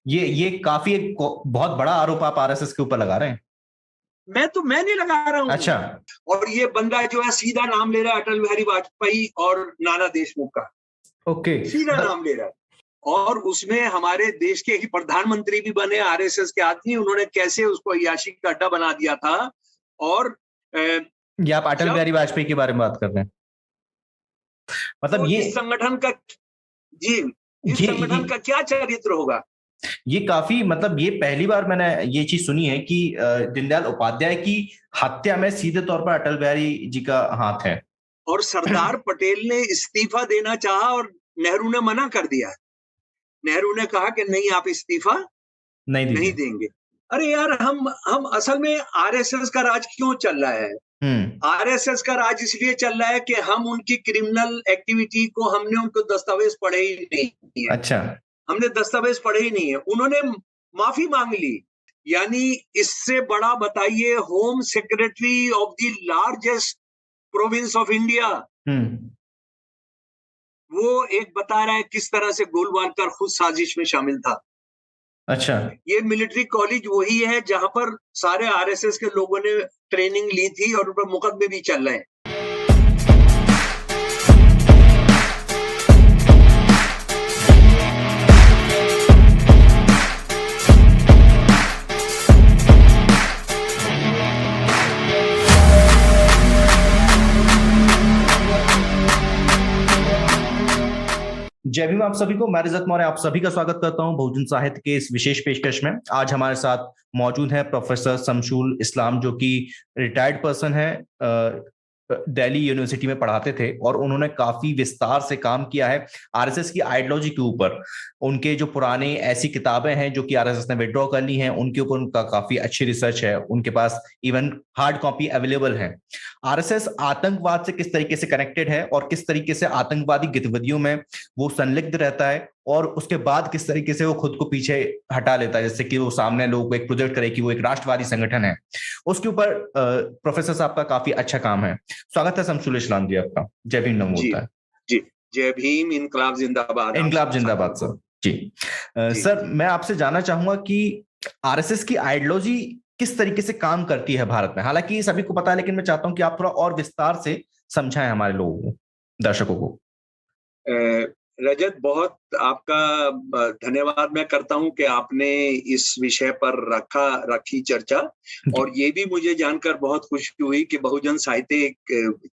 ये काफी एक बहुत बड़ा आरोप आप आरएसएस के ऊपर लगा रहे हैं। मैं नहीं लगा रहा हूँ। अच्छा। और ये बंदा जो है सीधा नाम ले रहा है अटल बिहारी वाजपेयी और नाना देशमुख का। ओके। सीधा नाम ले रहा है। और उसमें हमारे देश के ही प्रधानमंत्री भी बने आरएसएस के आदमी, उन्होंने कैसे उसको अय्याशी का अड्डा बना दिया था। और ये आप अटल बिहारी वाजपेयी के बारे में बात कर रहे हैं? मतलब तो ये इस संगठन का इस संगठन का क्या चरित्र होगा? ये काफी, मतलब ये पहली बार मैंने ये चीज सुनी है कि दीनदयाल उपाध्याय की हत्या में सीधे तौर पर अटल बिहारी जी का हाथ है। और सरदार पटेल ने इस्तीफा देना चाहा और नेहरू ने मना कर दिया। नेहरू ने कहा कि नहीं, आप इस्तीफा नहीं देंगे। अरे यार, हम असल में आरएसएस का राज क्यों चल रहा है? आरएसएस का राज इसलिए चल रहा है कि हम उनकी क्रिमिनल एक्टिविटी को, हमने उनको दस्तावेज पढ़े ही नहीं है। अच्छा। हमने दस्तावेज पढ़े ही नहीं है। उन्होंने माफी मांग ली। यानी इससे बड़ा बताइए, home secretary of the largest province of India, वो एक बता रहा है किस तरह से गोलवालकर खुद साजिश में शामिल था। अच्छा। ये मिलिट्री कॉलेज वही है जहां पर सारे आरएसएस के लोगों ने ट्रेनिंग ली थी और उन पर मुकदमे भी चल रहे हैं। जय भीम आप सभी को। मैं रिजत मौर्य आप सभी का स्वागत करता हूं बहुजन साहित्य के इस विशेष पेशकश में। आज हमारे साथ मौजूद है प्रोफेसर शमशुल इस्लाम, जो कि रिटायर्ड पर्सन है, दिल्ली यूनिवर्सिटी में पढ़ाते थे और उन्होंने काफी विस्तार से काम किया है आरएसएस की आइडियोलॉजी के ऊपर। उनके जो पुराने ऐसी किताबें हैं जो कि आरएसएस ने विड्रॉ कर ली हैं, उनके ऊपर उनका काफी अच्छी रिसर्च है। उनके पास इवन हार्ड कॉपी अवेलेबल है। आरएसएस आतंकवाद से किस तरीके से कनेक्टेड है और किस तरीके से आतंकवादी गतिविधियों में वो संलिग्ध रहता है, और उसके बाद किस तरीके से वो खुद को पीछे हटा लेता है, जैसे कि वो सामने लोगों को एक प्रोजेक्ट करे कि वो एक राष्ट्रवादी संगठन है। उसके ऊपर प्रोफेसर साहब का काफी अच्छा काम है। स्वागत है शमशुल इस्लाम जी आपका। जय भीम नमो होता है जी। जय भीम, इनकलाब जिंदाबाद। इनकलाब जिंदाबाद सर जी। सर, मैं आपसे जानना चाहूंगा कि आरएसएस की आइडियोलॉजी किस तरीके से काम करती है भारत में। हालांकि सभी को पता है, लेकिन मैं चाहता हूं कि आप थोड़ा और विस्तार से समझाएं हमारे लोगों को, दर्शकों को। रजत, बहुत आपका धन्यवाद मैं करता हूं कि आपने इस विषय पर रखी चर्चा। और ये भी मुझे जानकर बहुत खुशी हुई कि बहुजन साहित्य एक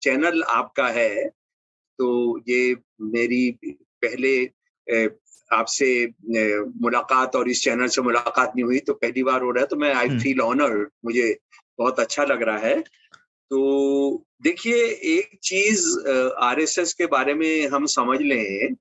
चैनल आपका है। तो ये मेरी पहले आपसे मुलाकात और इस चैनल से मुलाकात नहीं हुई, तो पहली बार हो रहा है, तो मैं आई फील ऑनर्ड, मुझे बहुत अच्छा लग रहा है। तो देखिए, एक चीज आरएसएस के बारे में हम समझ लें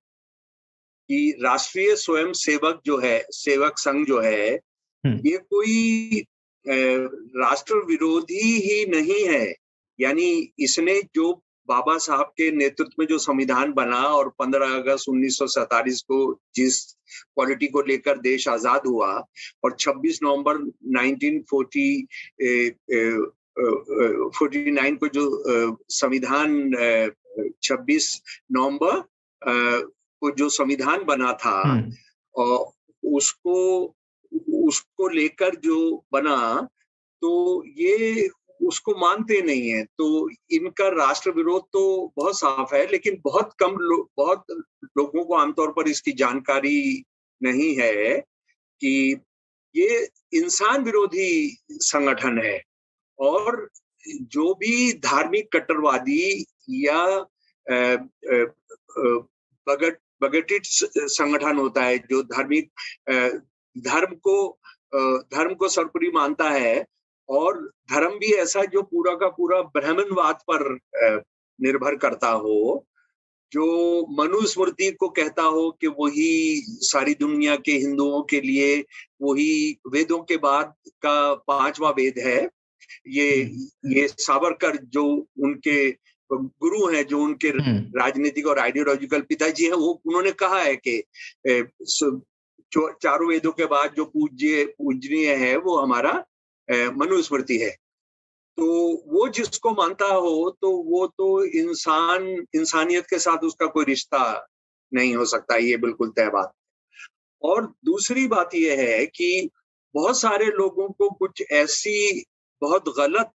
कि राष्ट्रीय स्वयं सेवक जो है, सेवक संघ जो है, ये कोई राष्ट्र विरोधी ही नहीं है। यानी इसने जो बाबा साहब के नेतृत्व में जो संविधान बना और 15 अगस्त 1947 को जिस पॉलिटी को लेकर देश आजाद हुआ, और 26 नवंबर 1949 को जो संविधान 26 नवंबर को जो संविधान बना था, और उसको लेकर जो बना, तो ये उसको मानते नहीं है। तो इनका राष्ट्र विरोध तो बहुत साफ है, लेकिन बहुत बहुत लोगों को आमतौर पर इसकी जानकारी नहीं है कि ये इंसान विरोधी संगठन है। और जो भी धार्मिक कट्टरवादी या बगटिट संगठन होता है, जो धर्म को सर्वोपरि मानता है, और धर्म भी ऐसा जो पूरा का पूरा ब्राह्मणवाद पर निर्भर करता हो, जो मनुस्मृति को कहता हो कि वही सारी दुनिया के हिंदुओं के लिए वही वेदों के बाद का 5वां वेद है। ये सावरकर जो उनके गुरु हैं, जो उनके राजनीतिक और आइडियोलॉजिकल पिताजी हैं, वो उन्होंने कहा है कि चारों वेदों के बाद जो पूजनीय है वो हमारा मनुस्मृति है। तो वो जिसको मानता हो, तो वो तो इंसानियत के साथ उसका कोई रिश्ता नहीं हो सकता, ये बिल्कुल तय बात। और दूसरी बात यह है कि बहुत सारे लोगों को कुछ ऐसी बहुत गलत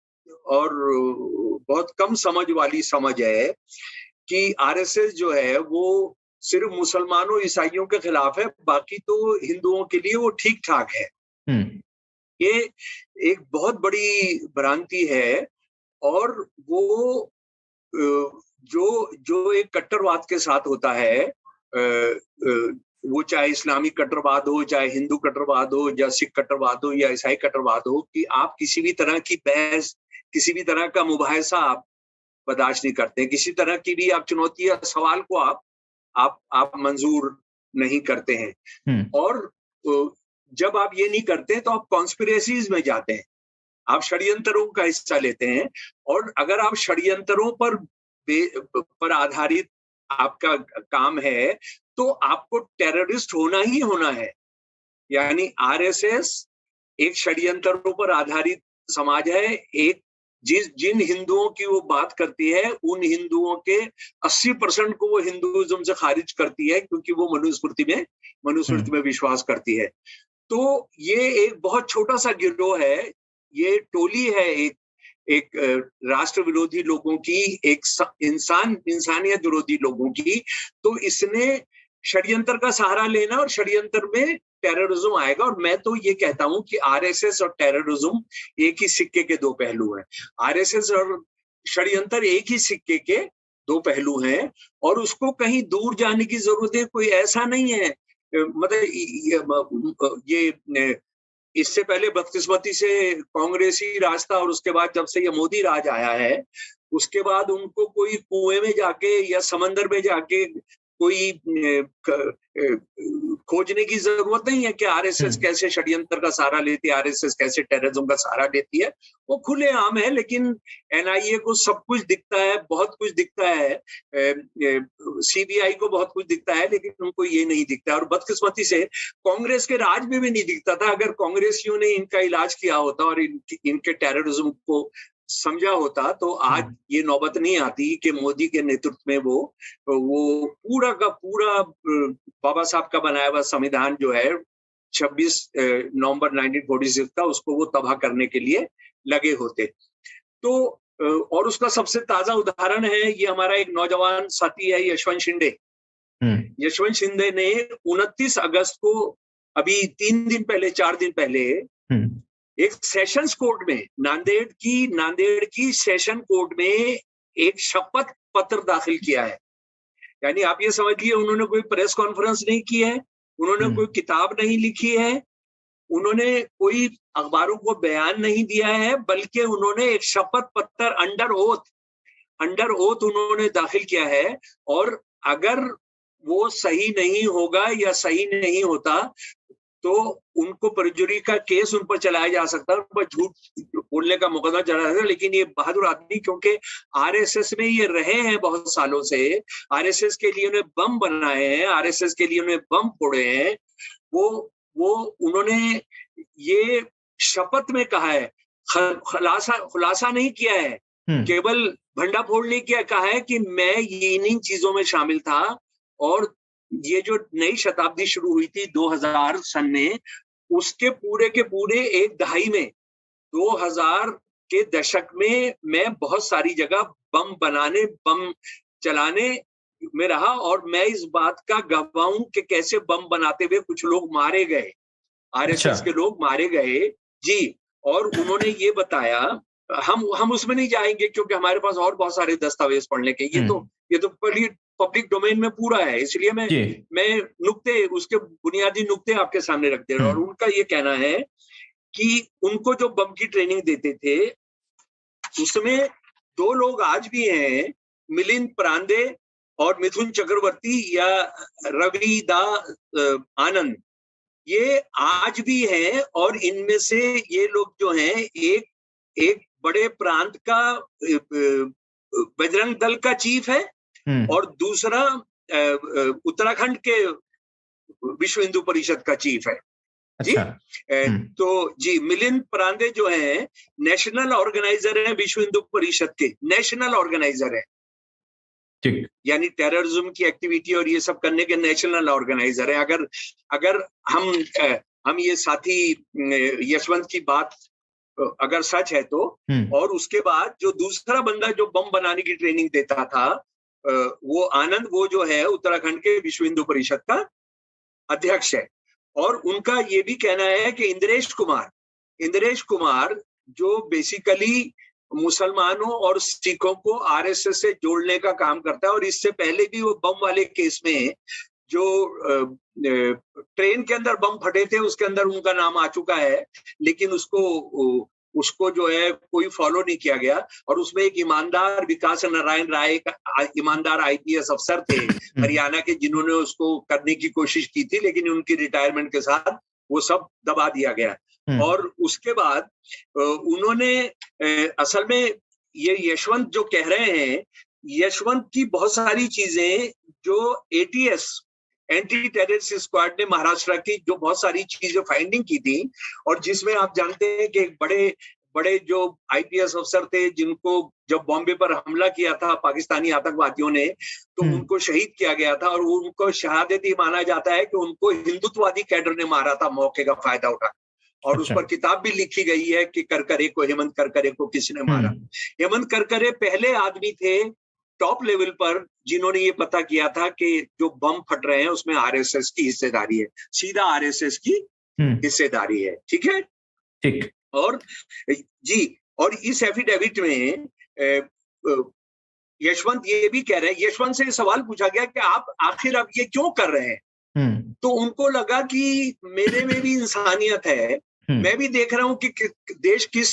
और बहुत कम समझ वाली समझ है कि आरएसएस जो है वो सिर्फ मुसलमानों ईसाइयों के खिलाफ है, बाकी तो हिंदुओं के लिए वो ठीक ठाक है। ये एक बहुत बड़ी भ्रांति है। और वो जो एक कट्टरवाद के साथ होता है, वो चाहे इस्लामिक कट्टरवाद हो, चाहे हिंदू कट्टरवाद हो, या सिख कट्टरवाद हो, या ईसाई कट्टरवाद हो, कि आप किसी भी तरह की बहस, किसी भी तरह का मुबाहिसा आप बर्दाश्त नहीं करते, किसी तरह की भी आप चुनौती या सवाल को आप मंजूर नहीं करते हैं। और जब आप ये नहीं करते तो आप कॉन्स्पिरेसीज में जाते हैं, आप षड्यंत्रों का हिस्सा लेते हैं। और अगर आप षड्यंत्रों पर आधारित आपका काम है तो आपको टेररिस्ट होना ही होना है। यानी आरएसएस एक षड्यंत्रों पर आधारित समाज है। एक जिन हिंदुओं की वो बात करती है, उन हिंदुओं के 80% को वो हिंदुइज्म से खारिज करती है, क्योंकि वो मनुस्मृति में विश्वास करती है। तो ये एक बहुत छोटा सा गिरोह है, ये टोली है एक राष्ट्र विरोधी लोगों की, एक इंसानियत विरोधी लोगों की। तो इसने षड्यंत्र का सहारा लेना और षड्यंत्र में टेररिज्म आएगा। और मैं तो ये कहता हूं कि आरएसएस और टेररिज्म एक ही सिक्के के दो पहलू हैं। आरएसएस और षड्यंत्र एक ही सिक्के के दो पहलू हैं, और उसको कहीं दूर जाने की जरूरत है। कोई ऐसा नहीं है, मतलब ये इससे पहले बदकिस्मती से कांग्रेसी राज था, और उसके बाद जब से ये मोदी राज आया है, उसके बाद उनको कोई कुएं में जाके या समंदर में जाके कोई खोजने की जरूरत नहीं है कि आरएसएस कैसे षड्यंत्र का सहारा लेती है, आरएसएस कैसे टेररिज्म का सहारा लेती है। वो खुलेआम है। लेकिन एनआईए को सब कुछ दिखता है, बहुत कुछ दिखता है, सीबीआई को बहुत कुछ दिखता है, लेकिन उनको ये नहीं दिखता। और बदकिस्मती से कांग्रेस के राज में भी नहीं दिखता था। अगर कांग्रेसियों ने इनका इलाज किया होता और इनके टेररिज्म को समझा होता तो आज ये नौबत नहीं आती कि मोदी के नेतृत्व में वो पूरा का पूरा बाबा साहब का बनाया हुआ संविधान जो है 26 नवंबर 1946 का, उसको वो तबाह करने के लिए लगे होते। तो और उसका सबसे ताजा उदाहरण है, ये हमारा एक नौजवान साथी है यशवंत शिंदे। यशवंत शिंदे ने 29 अगस्त को, अभी 4 दिन पहले एक सेशंस कोर्ट में, नांदेड़ की सेशन कोर्ट में एक शपथ पत्र दाखिल किया है। यानी आप ये समझिए, उन्होंने कोई प्रेस कॉन्फ्रेंस नहीं की है, उन्होंने कोई किताब नहीं लिखी है, उन्होंने कोई अखबारों को बयान नहीं दिया है, बल्कि उन्होंने एक शपथ पत्र अंडर ओथ उन्होंने दाखिल किया है। और अगर वो सही नहीं होगा या सही नहीं होता तो उनको परजुरी का केस उन पर चलाया जा सकता है, उन पर झूठ बोलने का मुकदमा चलाया जा सकता है। लेकिन ये बहादुर आदमी, क्योंकि आरएसएस में ये रहे हैं बहुत सालों से, आरएसएस के लिए उन्हें बम बनाए हैं, आरएसएस के लिए उन्हें बम फोड़े हैं, वो उन्होंने ये शपथ में कहा है, खुलासा नहीं किया है, केवल भंडाफोड़ नहीं किया, कहा है कि मैं इन चीजों में शामिल था। और ये जो नई शताब्दी शुरू हुई थी 2000 सन में, उसके पूरे के पूरे एक दहाई में, 2000 के दशक में मैं बहुत सारी जगह बम बनाने, बम चलाने में रहा। और मैं इस बात का गवाह हूं कि कैसे बम बनाते हुए कुछ लोग मारे गए, आरएसएस के लोग मारे गए जी। और उन्होंने ये बताया, हम उसमें नहीं जाएंगे क्योंकि हमारे पास और बहुत सारे दस्तावेज पढ़ने के, ये तो पब्लिक डोमेन में पूरा है, इसलिए मैं नुक्ते, उसके बुनियादी नुक्ते आपके सामने रख दे रहा हूं। और उनका ये कहना है कि उनको जो बम की ट्रेनिंग देते थे, उसमें 2 लोग आज भी हैं, मिलिंद परांदे और मिथुन चक्रवर्ती या रविदा आनंद, ये आज भी हैं। और इनमें से ये लोग जो हैं, एक बड़े प्रांत का बजरंग दल का चीफ है, और दूसरा उत्तराखंड के विश्व हिंदू परिषद का चीफ है। अच्छा। जी तो जी, मिलिंद परांदे जो हैं नेशनल ऑर्गेनाइजर हैं, विश्व हिंदू परिषद के नेशनल ऑर्गेनाइजर हैं। ठीक। यानी टेररिज्म की एक्टिविटी और ये सब करने के नेशनल ऑर्गेनाइजर है। अगर हम ये साथी यशवंत की बात अगर सच है तो, और उसके बाद जो दूसरा बंदा जो बम बनाने की ट्रेनिंग देता था, वो आनंद, वो जो है उत्तराखंड के विश्व हिंदू परिषद का अध्यक्ष है। और उनका ये भी कहना है कि इंद्रेश कुमार जो बेसिकली मुसलमानों और सिखों को आरएसएस से जोड़ने का काम करता है, और इससे पहले भी वो बम वाले केस में जो ट्रेन के अंदर बम फटे थे उसके अंदर उनका नाम आ चुका है, लेकिन उसको जो है कोई फॉलो नहीं किया गया। और उसमें एक ईमानदार विकास नारायण राय का ईमानदार आईपीएस अफसर थे हरियाणा के, जिन्होंने उसको करने की कोशिश की थी, लेकिन उनकी रिटायरमेंट के साथ वो सब दबा दिया गया। और उसके बाद उन्होंने असल में ये यशवंत जो कह रहे हैं, यशवंत की बहुत सारी चीजें जो एटीएस एंटी टेररिस्ट स्क्वाड ने महाराष्ट्र की जो बहुत सारी चीजें फाइंडिंग की थी, और जिसमें आप जानते हैं कि एक बड़े जो आईपीएस अफसर थे जिनको जब बॉम्बे पर हमला किया था पाकिस्तानी आतंकवादियों ने, तो उनको शहीद किया गया था, और उनको शहादत ही माना जाता है कि उनको हिंदुत्ववादी कैडर ने मारा था मौके का फायदा उठा। और उस पर किताब भी लिखी गई है कि करकरे को, हेमंत करकरे को किसने मारा। हेमंत करकरे पहले आदमी थे टॉप लेवल पर जिन्होंने ये पता किया था कि जो बम फट रहे हैं उसमें आरएसएस की हिस्सेदारी है, सीधा आरएसएस की हिस्सेदारी है। ठीक है, ठीक। और जी, और इस एफिडेविट में यशवंत ये भी कह रहे हैं, यशवंत से सवाल पूछा गया कि आप आखिर अब ये क्यों कर रहे हैं, तो उनको लगा कि मेरे में भी इंसानियत है, मैं भी देख रहा हूं कि देश किस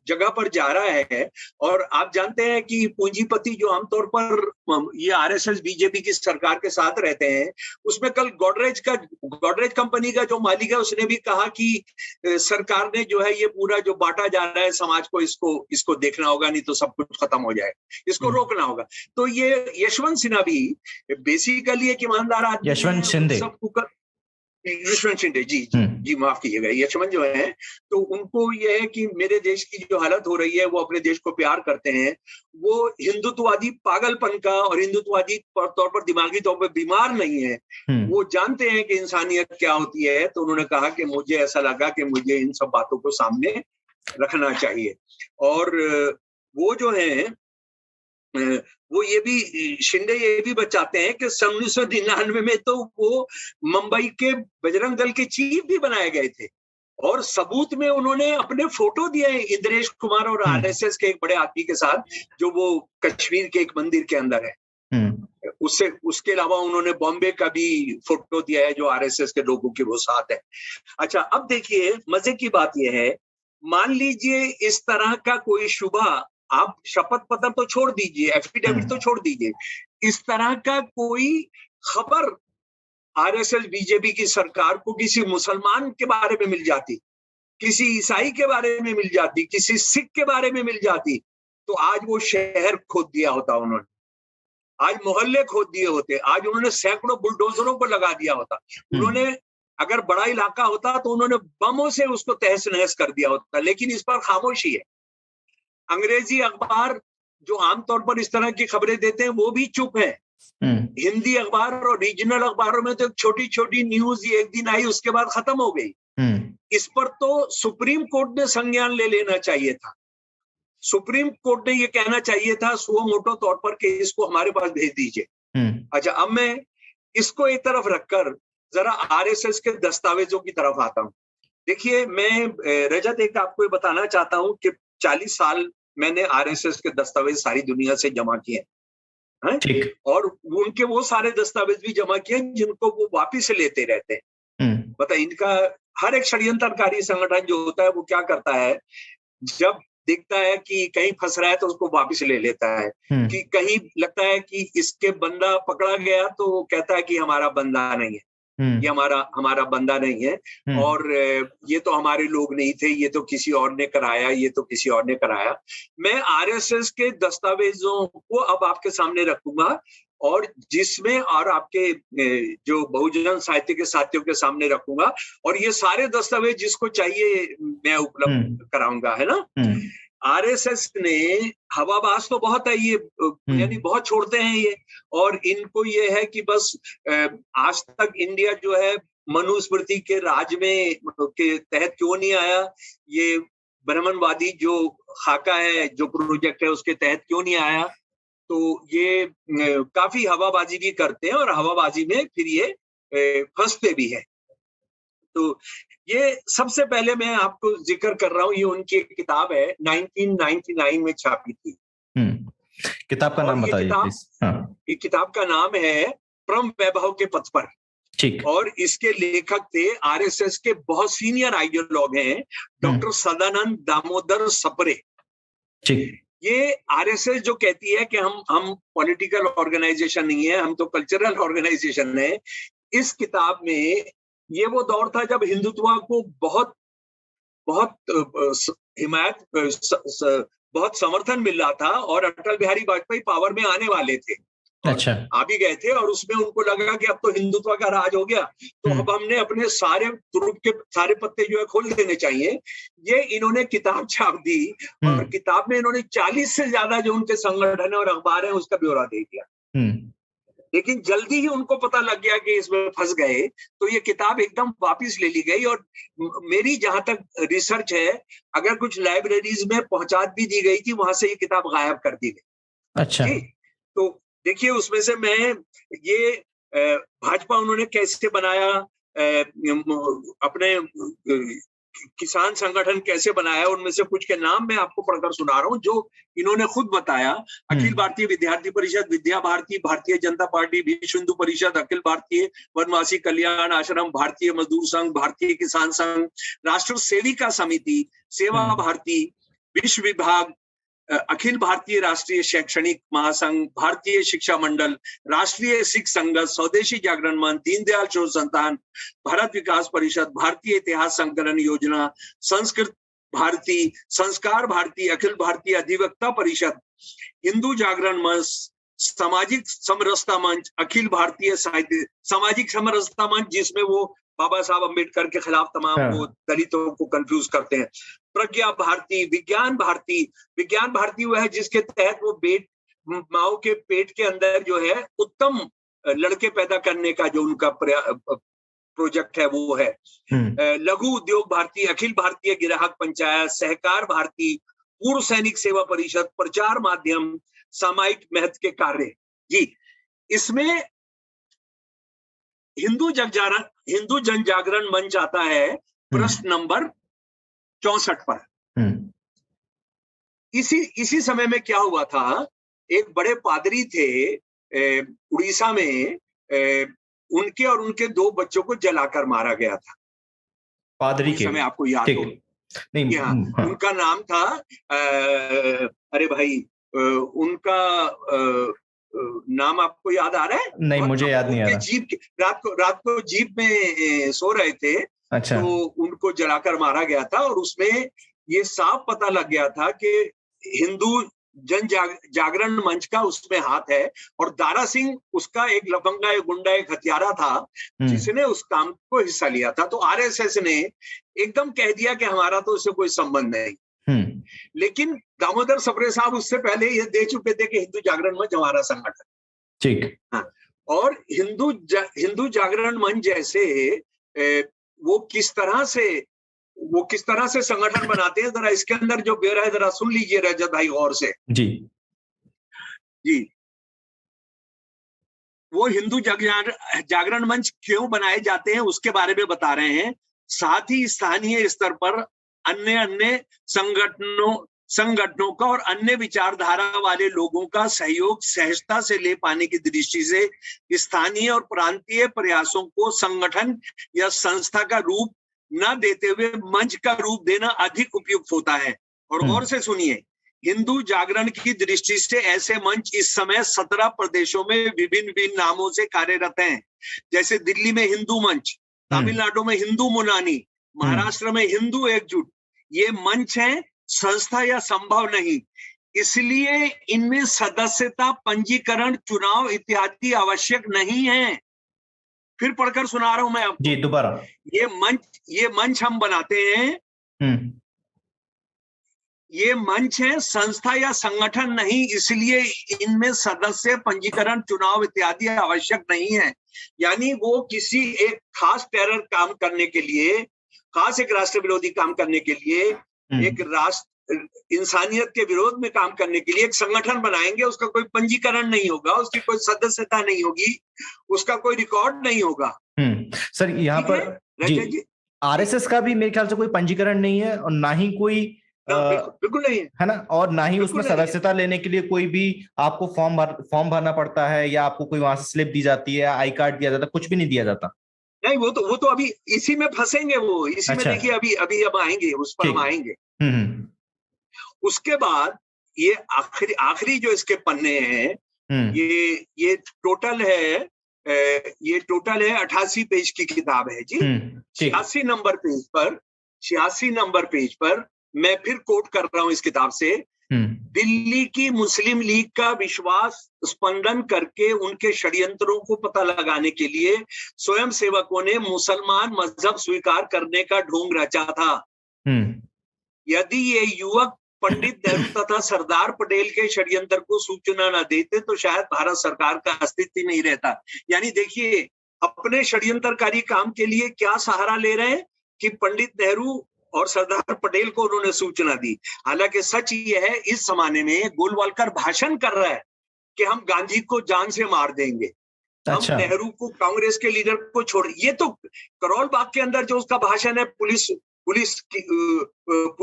जगह पर जा रहा है। और आप जानते हैं कि पूंजीपति जो आमतौर पर ये आरएसएस बीजेपी की सरकार के साथ रहते हैं, उसमें कल गोडरेज कंपनी का जो मालिक है उसने भी कहा कि सरकार ने जो है ये पूरा जो बांटा जा रहा है समाज को, इसको देखना होगा, नहीं तो सब कुछ खत्म हो जाएगा, इसको रोकना होगा। तो ये यशवंत सिन्हा भी बेसिकली एक ईमानदार आदमी, यशवंत शिंदे जी माफ कीजिएगा, यशवंत जो है, तो उनको ये है कि मेरे देश की जो हालत हो रही है, वो अपने देश को प्यार करते हैं, वो हिंदुत्ववादी पागलपन का और हिंदुत्ववादी तौर पर दिमागी तौर पर बीमार नहीं है, वो जानते हैं कि इंसानियत क्या होती है। तो उन्होंने कहा कि मुझे ऐसा लगा कि मुझे इन सब बातों को सामने रखना चाहिए। और वो जो है वो ये भी शिंदे ये भी बचाते हैं कि 1999 में तो वो मुंबई के बजरंग दल के चीफ भी बनाए गए थे, और सबूत में उन्होंने अपने फोटो दिए इंद्रेश कुमार और आरएसएस के एक बड़े आदमी के साथ, जो वो कश्मीर के एक मंदिर के अंदर है। उसके अलावा उन्होंने बॉम्बे का भी फोटो दिया है जो आरएसएस के लोगों के वो साथ है। अच्छा, अब देखिए मजे की बात यह है, मान लीजिए इस तरह का कोई शुबा, आप शपथ पत्र तो छोड़ दीजिए, एफिडेविट तो छोड़ दीजिए, इस तरह का कोई खबर आरएसएस बीजेपी की सरकार को किसी मुसलमान के बारे में मिल जाती, किसी ईसाई के बारे में मिल जाती, किसी सिख के बारे में मिल जाती, तो आज वो शहर खोद दिया होता उन्होंने, आज मोहल्ले खोद दिए होते, आज उन्होंने सैकड़ों बुलडोजरों को लगा दिया होता, उन्होंने अगर बड़ा इलाका होता तो उन्होंने बमों से उसको तहस नहस कर दिया होता। लेकिन इस पर खामोशी है। अंग्रेजी अखबार जो आमतौर पर इस तरह की खबरें देते हैं वो भी चुप है। हिंदी अखबार और रीजनल अखबारों में तो छोटी छोटी न्यूज एक दिन आई, उसके बाद खत्म हो गई। इस पर तो सुप्रीम कोर्ट ने संज्ञान ले लेना चाहिए था। सुप्रीम कोर्ट ने ये कहना चाहिए था सुओ मोटो तौर पर कि इसको हमारे पास भेज दीजिए। अच्छा, अब मैं इसको एक तरफ रखकर जरा आरएसएस के दस्तावेजों की तरफ आता हूँ। देखिए, मैं रजत एक आपको बताना चाहता हूँ कि 40 साल मैंने आरएसएस के दस्तावेज सारी दुनिया से जमा किए हैं, और उनके वो सारे दस्तावेज भी जमा किए जिनको वो वापिस लेते रहते हैं। बताइए, इनका हर एक षड्यंत्रकारी संगठन जो होता है वो क्या करता है, जब देखता है कि कहीं फंस रहा है तो उसको वापिस ले लेता है, कि कहीं लगता है कि इसके बंदा पकड़ा गया तो वो कहता है कि हमारा बंदा नहीं है, ये हमारा बंदा नहीं है, और ये तो हमारे लोग नहीं थे, ये तो किसी और ने कराया, ये तो किसी और ने कराया। मैं आरएसएस के दस्तावेजों को अब आपके सामने रखूंगा, और जिसमें और आपके जो बहुजन साहित्य के साथियों के सामने रखूंगा, और ये सारे दस्तावेज जिसको चाहिए मैं उपलब्ध कराऊंगा, है ना। आरएसएस ने हवाबाज तो बहुत है ये, यानी बहुत छोड़ते हैं ये, और इनको ये है कि बस आज तक इंडिया जो है मनुस्मृति के राज में के तहत क्यों नहीं आया, ये ब्राह्मणवादी जो खाका है, जो प्रोजेक्ट है, उसके तहत क्यों नहीं आया। तो ये काफी हवाबाजी भी करते हैं और हवाबाजी में फिर ये फंसते भी है। तो ये सबसे पहले मैं आपको जिक्र कर रहा हूँ, ये उनकी एक किताब है 1999 में छापी थी। किताब का नाम बताइए प्लीज। हाँ। ये किताब का नाम है परम वैभव के पथ पर। ठीक। और इसके लेखक थे आरएसएस के बहुत सीनियर आइडियोलॉग हैं, डॉक्टर सदानंद दामोदर सप्रे। ठीक। ये आरएसएस जो कहती है कि हम पॉलिटिकल ऑर्गेनाइजेशन नहीं है, हम तो कल्चरल ऑर्गेनाइजेशन है। इस किताब में ये वो दौर था जब हिंदुत्व को बहुत हिमायत, बहुत समर्थन मिल रहा था और अटल बिहारी वाजपेयी पावर में आने वाले थे। अच्छा। आ भी गए थे और उसमें उनको लगा कि अब तो हिंदुत्व का राज हो गया, तो अब हमने अपने सारे तुरुप के सारे पत्ते जो है खोल देने चाहिए। ये इन्होंने किताब छाप दी और किताब में इन्होंने 40 से ज्यादा जो उनके संगठन और अखबार हैं उसका ब्यौरा दे दिया। लेकिन जल्दी ही उनको पता लग गया कि इसमें फंस गए, तो ये किताब एकदम वापस ले ली गई। और मेरी जहां तक रिसर्च है, अगर कुछ लाइब्रेरीज में पहुंचा भी दी गई थी, वहां से ये किताब गायब कर दी गई। अच्छा। तो देखिए उसमें से मैं ये भाजपा उन्होंने कैसे बनाया, अपने किसान संगठन कैसे बनाया, उनमें से कुछ के नाम मैं आपको पढ़कर सुना रहा हूँ जो इन्होंने खुद बताया। अखिल भारतीय विद्यार्थी परिषद, विद्या भारती, भारतीय जनता पार्टी, विश्व हिंदू परिषद, अखिल भारतीय वनवासी कल्याण आश्रम, भारतीय मजदूर संघ, भारतीय किसान संघ, राष्ट्र सेविका समिति, सेवा भारती, विश्व विभाग, अखिल भारतीय राष्ट्रीय शैक्षणिक महासंघ, भारतीय शिक्षा मंडल, राष्ट्रीय सिख संघ, स्वदेशी जागरण मंच, दीनदयाल शोध संस्थान, भारत विकास परिषद, भारतीय इतिहास संकलन योजना, संस्कृत भारती, संस्कार भारती, अखिल भारतीय अधिवक्ता परिषद, हिंदू जागरण मंच, सामाजिक समरसता मंच, अखिल भारतीय साहित्य सामाजिक समरसता मंच, जिसमें वो बाबा साहब अम्बेडकर के खिलाफ तमाम वो दलितों को कंफ्यूज करते हैं, प्रज्ञा भारती, विज्ञान भारती। विज्ञान भारती वो है जिसके तहत वो माओ के पेट के अंदर जो है उत्तम लड़के पैदा करने का जो उनका प्रोजेक्ट है वो है। लघु उद्योग भारती, अखिल भारतीय ग्राहक पंचायत, सहकार भारती, पूर्व सैनिक सेवा परिषद, प्रचार माध्यम, सामायिक महत्व के कार्य। जी, इसमें हिंदू जन जागरण मंच आता है प्रश्न नंबर 64 पर। इसी समय में क्या हुआ था, एक बड़े पादरी थे उड़ीसा में, उनके और उनके 2 बच्चों को जलाकर मारा गया था। पादरी के समय आपको याद हो नहीं? हाँ। उनका नाम था अरे भाई, उनका नाम आपको याद आ रहा है? नहीं, मुझे याद नहीं आ रहा। जीप रात को जीप में सो रहे थे। अच्छा। तो उनको जलाकर मारा गया था और उसमें ये साफ पता लग गया था कि हिंदू जन जागरण मंच का उसमें हाथ है और दारा सिंह उसका एक लफंगा, एक गुंडा, एक हत्यारा था जिसने उस काम को हिस्सा लिया था। तो आरएसएस ने एकदम कह दिया कि हमारा तो उससे कोई संबंध नहीं। लेकिन दामोदर सप्रे साहब उससे पहले ये दे चुके थे कि हिंदू जागरण मंच हमारा संगठन। ठीक। हाँ। और हिंदू जागरण मंच जैसे वो किस तरह से संगठन बनाते हैं, जरा इसके अंदर जो ब्यौरा है जरा सुन लीजिए रजत भाई गौर से। जी, वो हिंदू जागरण मंच क्यों बनाए जाते हैं उसके बारे में बता रहे हैं। साथ ही स्थानीय स्तर पर अन्य संगठनों का और अन्य विचारधारा वाले लोगों का सहयोग सहजता से ले पाने की दृष्टि से स्थानीय और प्रांतीय प्रयासों को संगठन या संस्था का रूप न देते हुए मंच का रूप देना अधिक उपयुक्त होता है। और गौर से सुनिए, हिंदू जागरण की दृष्टि से ऐसे मंच इस समय 17 प्रदेशों में विभिन्न नामों से कार्यरत हैं। जैसे दिल्ली में हिंदू मंच, तमिलनाडु में हिंदू मुनानी, महाराष्ट्र में हिंदू एकजुट। ये मंच है, संस्था या संभव नहीं, इसलिए इनमें सदस्यता, पंजीकरण, चुनाव इत्यादि आवश्यक नहीं है। फिर पढ़कर सुना रहा हूं मैं आपको। जी, दोबारा। ये मंच हम बनाते हैं ये मंच है, संस्था या संगठन नहीं, इसलिए इनमें सदस्य पंजीकरण, चुनाव इत्यादि आवश्यक नहीं है। यानी वो किसी एक खास टेरर काम करने के लिए, खास एक राष्ट्र विरोधी काम करने के लिए, एक राष्ट्र इंसानियत के विरोध में काम करने के लिए एक संगठन बनाएंगे, उसका कोई पंजीकरण नहीं होगा, उसकी कोई सदस्यता नहीं होगी, उसका कोई रिकॉर्ड नहीं होगा। सर यहाँ पर जी, आरएसएस का भी मेरे ख्याल से कोई पंजीकरण नहीं है और ना ही कोई बिल्कुल नहीं है ना, और ना ही उसमें सदस्यता लेने के लिए कोई भी आपको फॉर्म भरना पड़ता है या आपको कोई वहां से स्लिप दी जाती है, आई कार्ड दिया जाता है, कुछ भी नहीं दिया जाता। नहीं, वो तो अभी इसी में फंसेंगे, वो इसी में देखिए अभी अब आएंगे, उस पर हम आएंगे। उसके बाद ये आखिरी जो इसके पन्ने हैं, ये टोटल है 88 पेज की किताब है जी। 86 नंबर पेज पर मैं फिर कोट कर रहा हूं इस किताब से, दिल्ली की मुस्लिम लीग का विश्वास स्पंदन करके उनके षड्यंत्रों को पता लगाने के लिए स्वयं सेवकों ने मुसलमान मजहब स्वीकार करने का ढोंग रचा था। यदि ये युवक पंडित नेहरू तथा सरदार पटेल के षड्यंत्र को सूचना न देते तो शायद भारत सरकार का अस्तित्व नहीं रहता। यानी देखिए, अपने षड्यंत्रकारी काम के लिए क्या सहारा ले रहे हैं कि पंडित नेहरू और सरदार पटेल को उन्होंने सूचना दी। हालांकि सच ये है, इस जमाने में गोलवालकर भाषण कर रहा है कि हम गांधी को जान से मार देंगे, हम नेहरू को, कांग्रेस के लीडर को छोड़। ये तो करोल बाग के अंदर जो उसका भाषण है, पुलिस की